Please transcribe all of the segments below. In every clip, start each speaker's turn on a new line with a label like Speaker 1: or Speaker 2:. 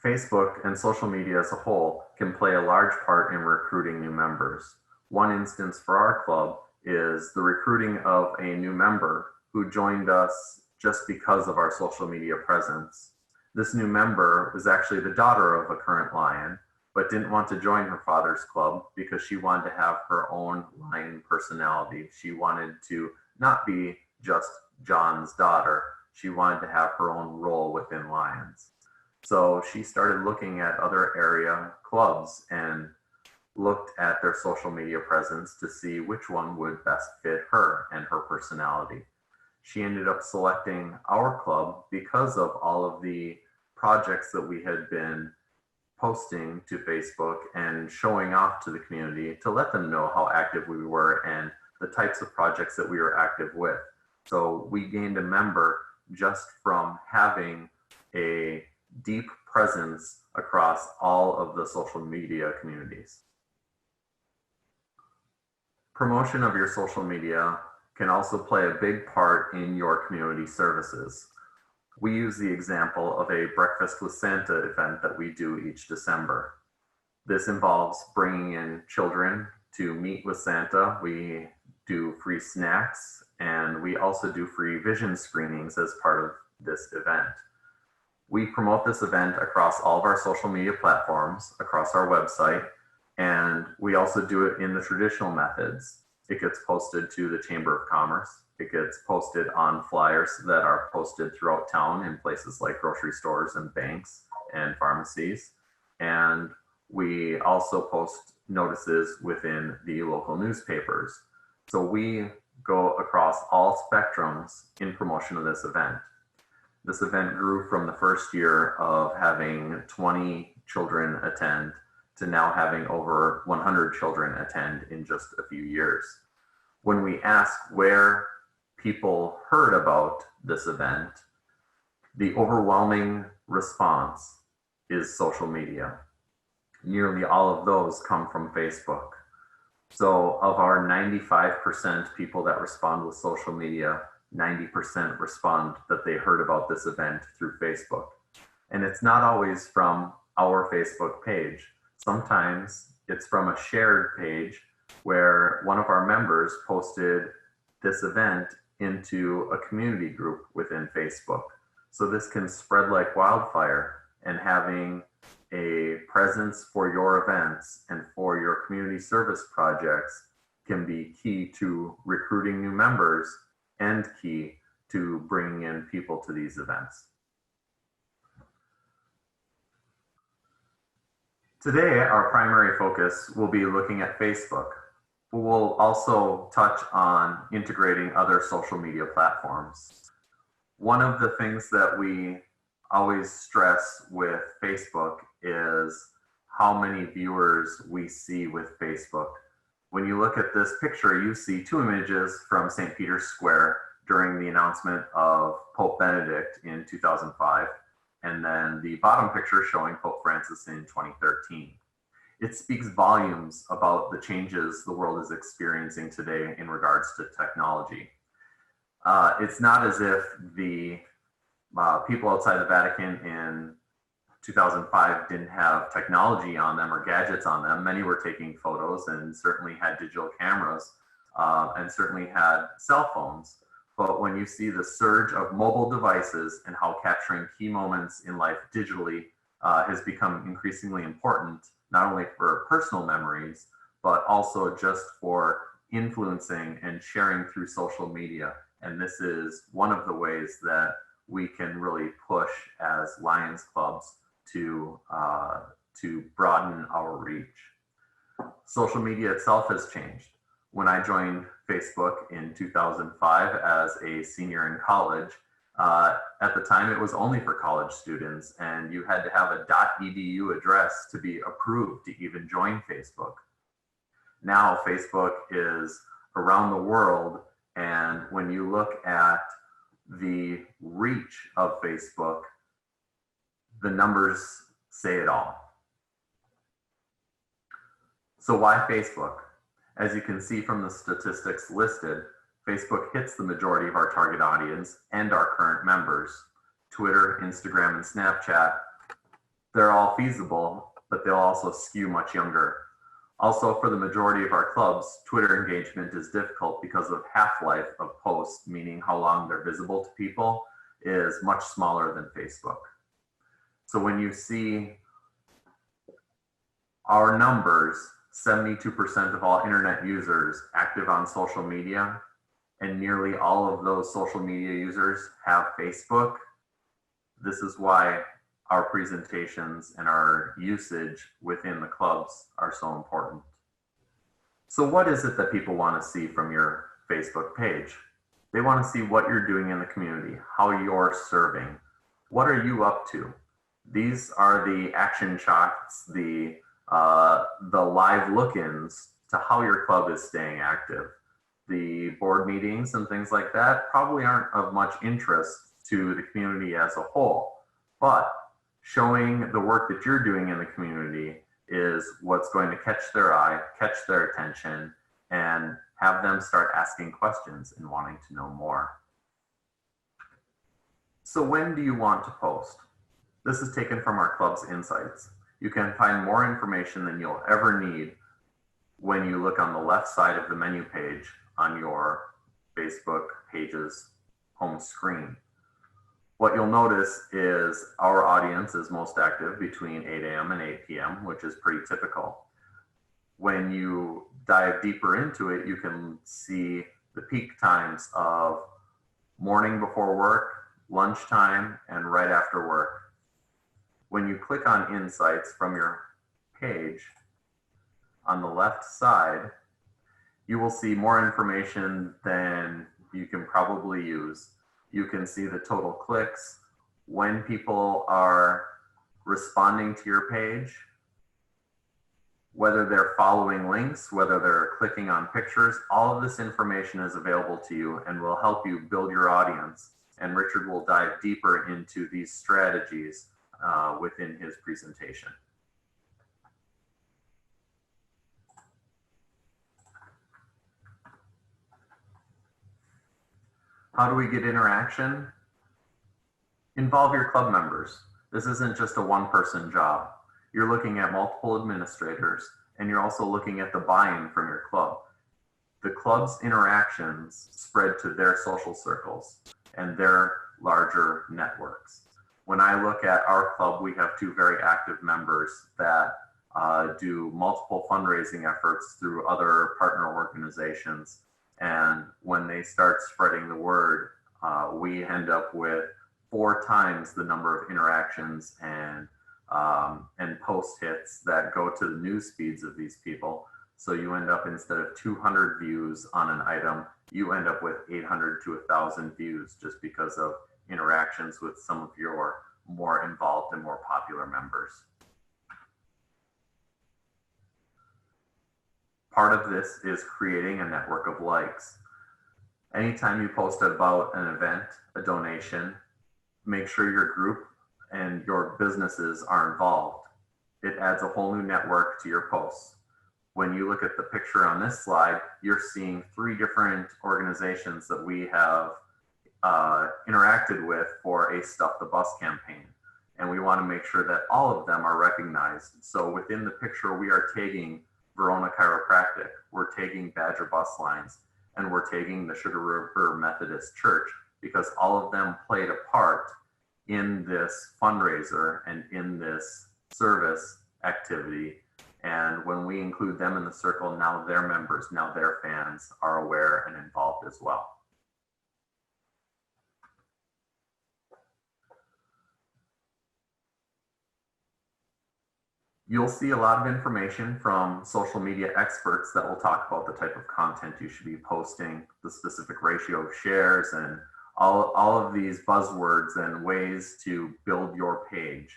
Speaker 1: Facebook and social media as a whole can play a large part in recruiting new members. One instance for our club is the recruiting of a new member who joined us just because of our social media presence. This new member was actually the daughter of a current Lion, but didn't want to join her father's club because she wanted to have her own Lion personality. She wanted to not be just John's daughter. She wanted to have her own role within Lions. So she started looking at other area clubs and looked at their social media presence to see which one would best fit her and her personality. She ended up selecting our club because of all of the projects that we had been posting to Facebook and showing off to the community to let them know how active we were and the types of projects that we were active with. So we gained a member just from having a deep presence across all of the social media communities. Promotion of your social media can also play a big part in your community services. We use the example of a Breakfast with Santa event that we do each December. This involves bringing in children to meet with Santa. We do free snacks, and we also do free vision screenings as part of this event. We promote this event across all of our social media platforms, across our website, and we also do it in the traditional methods. It gets posted to the Chamber of Commerce. It gets posted on flyers that are posted throughout town in places like grocery stores and banks and pharmacies. And we also post notices within the local newspapers. So we go across all spectrums in promotion of this event. This event grew from the first year of having 20 children attend to now having over 100 children attend in just a few years. When we ask where people heard about this event, the overwhelming response is social media. Nearly all of those come from Facebook. So of our 95% people that respond with social media, 90% respond that they heard about this event through Facebook. And it's not always from our Facebook page. Sometimes it's from a shared page where one of our members posted this event into a community group within Facebook. So this can spread like wildfire, and having a presence for your events and for your community service projects can be key to recruiting new members and key to bringing in people to these events. Today, our primary focus will be looking at Facebook. We'll also touch on integrating other social media platforms. One of the things that we always stress with Facebook is how many viewers we see with Facebook. When you look at this picture, you see two images from St. Peter's Square during the announcement of Pope Benedict in 2005, and then the bottom picture showing Pope Francis in 2013. It speaks volumes about the changes the world is experiencing today in regards to technology. It's not as if the people outside the Vatican in 2005 didn't have technology on them or gadgets on them. Many were taking photos and certainly had digital cameras and certainly had cell phones. But when you see the surge of mobile devices and how capturing key moments in life digitally has become increasingly important, not only for personal memories, but also just for influencing and sharing through social media. And this is one of the ways that we can really push as Lions clubs to broaden our reach. Social media itself has changed. When I joined Facebook in 2005 as a senior in college, at the time it was only for college students, and you had to have a .edu address to be approved to even join Facebook. Now Facebook is around the world, and when you look at the reach of Facebook, the numbers say it all. So why Facebook? As you can see from the statistics listed, Facebook hits the majority of our target audience and our current members. Twitter, Instagram, and Snapchat, They're all feasible, but they'll also skew much younger. Also, for the majority of our clubs, Twitter engagement is difficult because of half-life of posts, meaning how long they're visible to people is much smaller than Facebook. So when you see our numbers, 72% of all internet users active on social media, and nearly all of those social media users have Facebook, this is why our presentations and our usage within the clubs are so important. So what is it that people want to see from your Facebook page? They want to see what you're doing in the community, how you're serving, what are you up to? These are the action shots, the live look-ins to how your club is staying active. The board meetings and things like that probably aren't of much interest to the community as a whole, but showing the work that you're doing in the community is what's going to catch their eye, catch their attention, and have them start asking questions and wanting to know more. So when do you want to post? This is taken from our club's insights. You can find more information than you'll ever need when you look on the left side of the menu page on your Facebook page's home screen. What you'll notice is our audience is most active between 8 a.m. and 8 p.m., which is pretty typical. When you dive deeper into it, you can see the peak times of morning before work, lunchtime, and right after work. When you click on Insights from your page, on the left side, you will see more information than you can probably use. You can see the total clicks, when people are responding to your page, whether they're following links, whether they're clicking on pictures. All of this information is available to you and will help you build your audience. And Richard will dive deeper into these strategies within his presentation. How do we get interaction? Involve your club members. This isn't just a one-person job. You're looking at multiple administrators, and you're also looking at the buy-in from your club. The club's interactions spread to their social circles and their larger networks. When I look at our club, we have two very active members that do multiple fundraising efforts through other partner organizations. And when they start spreading the word, we end up with 4 times the number of interactions and post hits that go to the news feeds of these people. So you end up, instead of 200 views on an item, you end up with 800 to 1,000 views just because of interactions with some of your more involved and more popular members. Part of this is creating a network of likes. Anytime you post about an event, a donation, make sure your group and your businesses are involved. It adds a whole new network to your posts. When you look at the picture on this slide, you're seeing 3 different organizations that we have interacted with for a Stuff the Bus campaign. And we want to make sure that all of them are recognized. So within the picture, we are tagging Verona Chiropractic, we're tagging Badger Bus Lines, and we're tagging the Sugar River Methodist Church, because all of them played a part in this fundraiser and in this service activity. And when we include them in the circle, now their members, now their fans are aware and involved as well. You'll see a lot of information from social media experts that will talk about the type of content you should be posting, the specific ratio of shares, and all of these buzzwords and ways to build your page.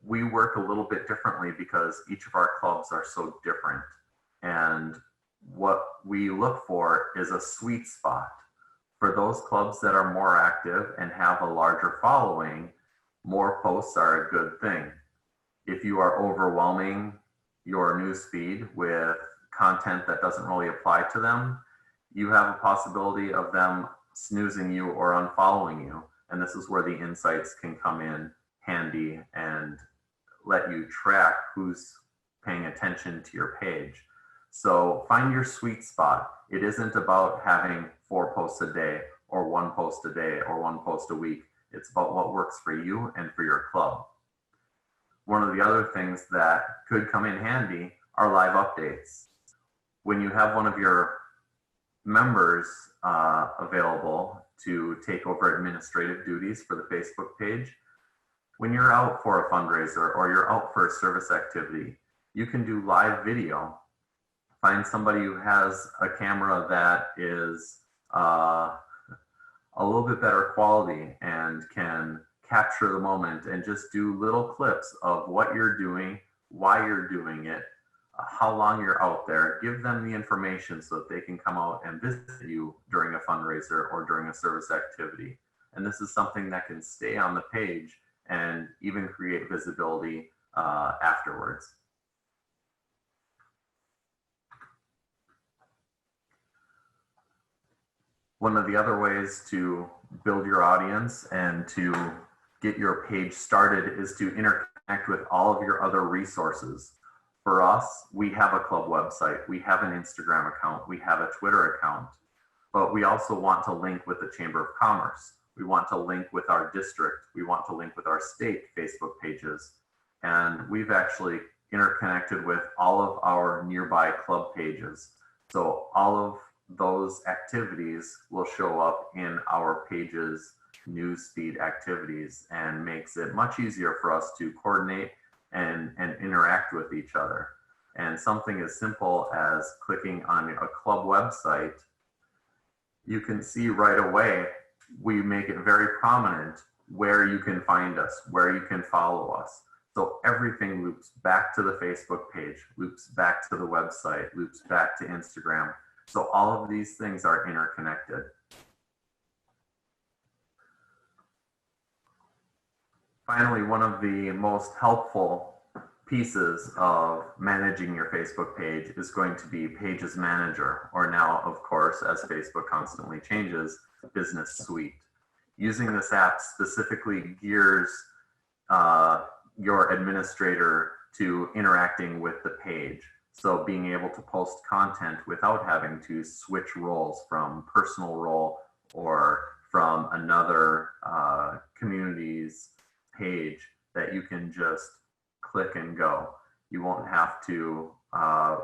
Speaker 1: We work a little bit differently because each of our clubs are so different. And what we look for is a sweet spot. For those clubs that are more active and have a larger following, more posts are a good thing. If you are overwhelming your newsfeed with content that doesn't really apply to them, you have a possibility of them snoozing you or unfollowing you. And this is where the insights can come in handy and let you track who's paying attention to your page. So find your sweet spot. It isn't about having 4 posts a day or 1 post a day or 1 post a week. It's about what works for you and for your club. One of the other things that could come in handy are live updates. When you have one of your members available to take over administrative duties for the Facebook page, when you're out for a fundraiser or you're out for a service activity, you can do live video. Find somebody who has a camera that is a little bit better quality and can capture the moment and just do little clips of what you're doing, why you're doing it, how long you're out there. Give them the information so that they can come out and visit you during a fundraiser or during a service activity. And this is something that can stay on the page and even create visibility afterwards. One of the other ways to build your audience and to get your page started is to interconnect with all of your other resources. For us, we have a club website, we have an Instagram account, we have a Twitter account, but we also want to link with the Chamber of Commerce. We want to link with our district. We want to link with our state Facebook pages. And we've actually interconnected with all of our nearby club pages. So all of those activities will show up in our page's newsfeed activities and makes it much easier for us to coordinate and interact with each other. And something as simple as clicking on a club website, you can see right away, we make it very prominent where you can find us, where you can follow us. So everything loops back to the Facebook page, loops back to the website, loops back to Instagram. So all of these things are interconnected. Finally, one of the most helpful pieces of managing your Facebook page is going to be Pages Manager, or now, of course, as Facebook constantly changes, Business Suite. Using this app specifically gears your administrator to interacting with the page. So being able to post content without having to switch roles from personal role or from another community's page, that you can just click and go. You won't have to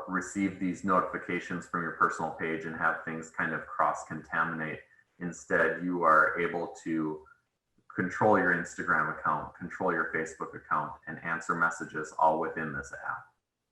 Speaker 1: receive these notifications from your personal page and have things kind of cross-contaminate. Instead, you are able to control your Instagram account, control your Facebook account, and answer messages all within this app.